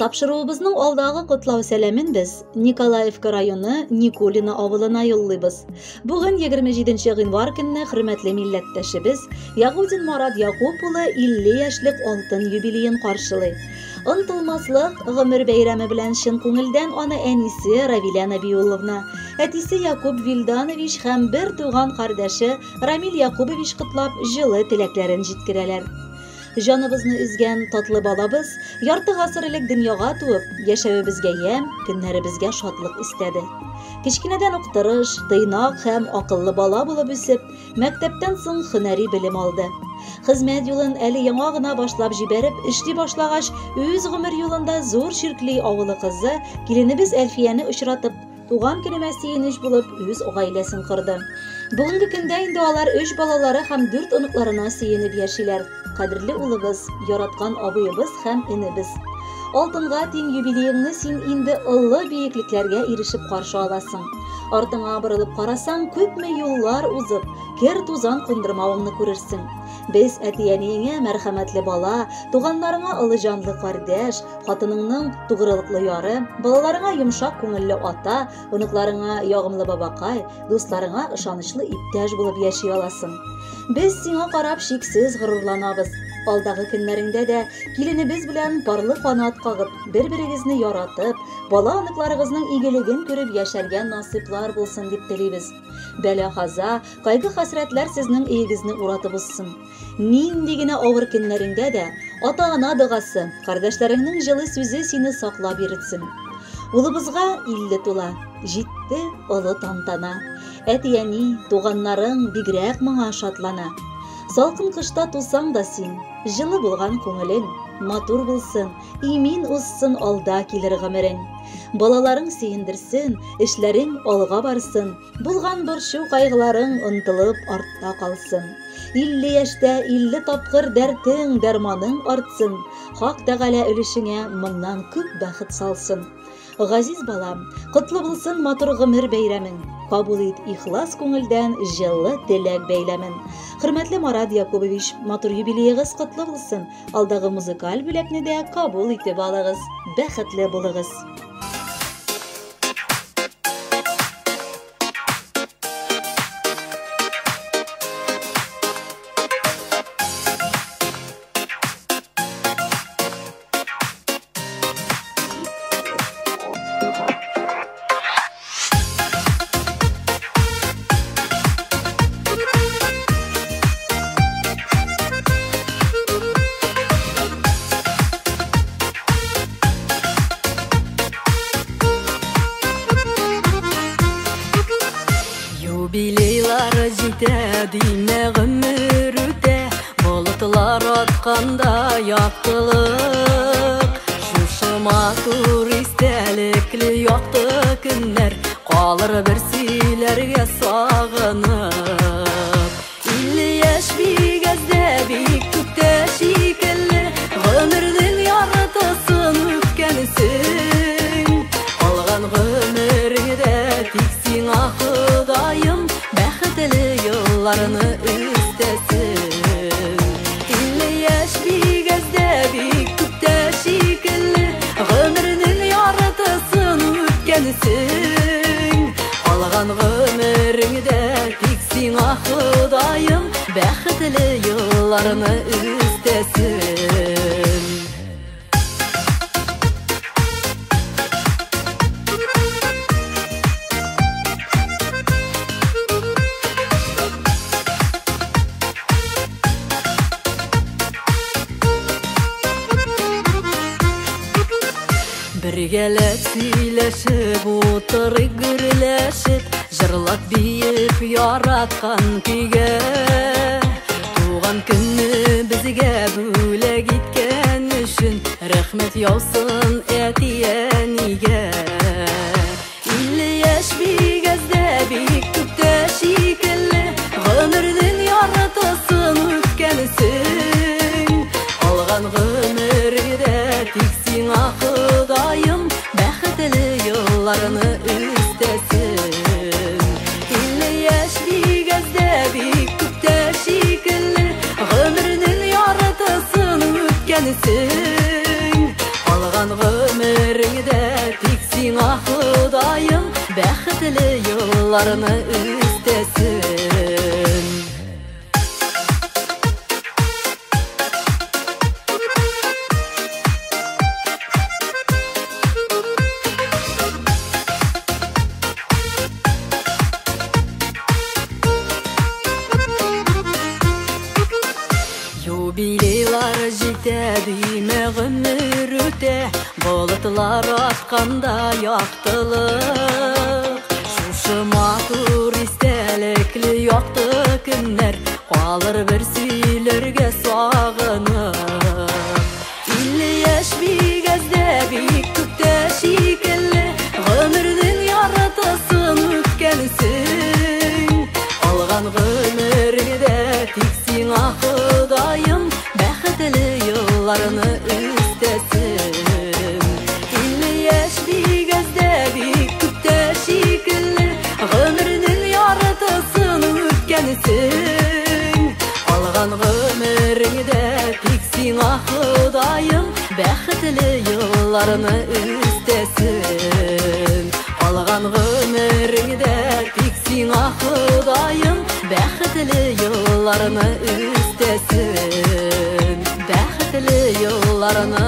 Тапшыруыбызның алдагы котлау сәламен без Николаевка районы Никулино авылына юллыйбыз. Бүген 27 гыйнвар көнне хөрмәтле милләттәшебез Ягудин Марат Якуб улы 50 яшьлек алтын юбилеен каршылый. Онытылмаслык гомер бәйрәме белән чын күңелдән аны әнисе Равиля Набиулловна, әтисе Якуб Вильданович һәм бер туган кардәше Рамил Якубович котлап җылы теләкләрен җиткерәләр. Җаныбызны üzгән татлы балабыз ярты гасыр элек дөньяга туып, яшәвебезгә ям, көннәребезгә шатлык истәде. Кичкенәдән ук тырыш, тыйнак һәм акыллы бала булып үсеп, мәктәптән соң һөнәри белем алды. Хезмәт юлын әле яңа гына башлап җибәреп, эшли башлагач, үз гомер юлында зур Ширкли авылы кызы, киленебез Әлфияне очратып, туган көнемә сөенеч булып, үз гаиләсен корды. Бүгенге көндә инде алар 3 балалары һәм 4 оныкларына сөенеп яшиләр. Кадерле улыбыз, яраткан абыебыз һәм инебез. Алтынга тиң юбилееңне син инде олы биеклекләргә ирешеп каршы аласың. Артыңа борылып карасаң, күпме юллар узып, кер тузан кундырмавыңны күрерсең. Без әтиәниеңә мәрхәмәтле бала, туганнарыңа олы җанлы кардәш, хатыныңның тугрылыклы яры, балаларыңа йомшак күңелле ата, оныкларыңа ягымлы бабакай, дусларыңа ышанычлы иптәш булып яши аласың. Без сиңа карап шиксез горурланабыз. Алдагы көннәреңдә дә киленебез белән парлы канат кагып, бер-берегезне яратып, бала аныкларыгызның игелеген күреп яшәргә насыйплар булсын дип телибез. Бәла-каза, кайгы-хәсрәтләр сезнең өегезне уратып узсын. Нинди генә авыр көннәреңдә дә ата-ана догасы, кардәшләреңнең җылы сүзе сине саклап йөртсен. Улыбызга 50 тула, җитте олы тантана. Әтиәни, туганнарың бигрәк моңа шатлана. Салкын кышта тусаң да син, җылы булган күңелең, матур булсын, имин узсын алда килер гомерең. Балаларың сөендерсен, эшләрең алга барсын, булган борчу кайгыларың онтылып артта калсын. 50 яшьтә 50 тапкыр дәртең, дәрманың артсын, Хак Тәгалә өлешеңә моңнан күп бәхет салсын. Газиз балам, котлы булсын матур гомер бәйрәмең. Кабул ит ихлас күңелдән җылы теләк бәйләмен. Хөрмәтле Марат Якубович, матур юбилеегыз котлы булсын. Алдагы музыкаль бүләкне дә кабул итеп алыгыз. Бәхетле булыгыз. Юбилейлар җитә, димә гомер үтә, болытлар атканда яктылык. Шушы матур истәлекле якты көннәр калыр бер сөйләргә сагынып. 50 яшь бик әздә, бик күптә шикелле, гомернең яртысын үткәнсең. Алган гомергә тик сиңа Ходаем бәхетле елларны үстәсен. 50 яшь бик әздә, бик күптә шикелле, гомернең яртысын үткәнсең. Алган гомергә тик сиңа Ходаем бәхетле елларны үстәсен. Бергәләп сөйләшеп, утырып гөрләшеп, җырлап биеп яраткан көйгә. Туган көнне безгә бүләк иткән өчен рәхмәт яусын әтиәнигә. 50 яшь бик әздә, бик күптә шикелле, гомернең яртысын үткәнсең. Алган гомергә тик сиңа Ходаем бәхетле елларны үстәсен. 50 яшь бик әздә, бик күптә шикелле, гомернең яртысын үткәнсең. Алган гомергә yıllarını üstesin. Юбилейлар жетеді ғұмыр өте, болытлар атқанда яқтылық. Шушы матур истәлеклі яқты күннер, қалыр бір сөйлерге сағынып. 50 яш бигәздә бик күктә шикелле, ғұмырдың яртысын үткәнсің. Алған ғұмырыңда тик сиңа Құдайым бәхетле yıllarını üstesin. 50 yaş bigəzdə bik küptə şikilli, ғұмырның yartısını ütkənsin. Alğan ғұмырыңda tik сиңа Құдайым бәхетле yıllarını üstesin. Alğan ғұмырыңда tik сиңа Құдайым бәхетле yıllarını üstesin. Бәхетле yıllarını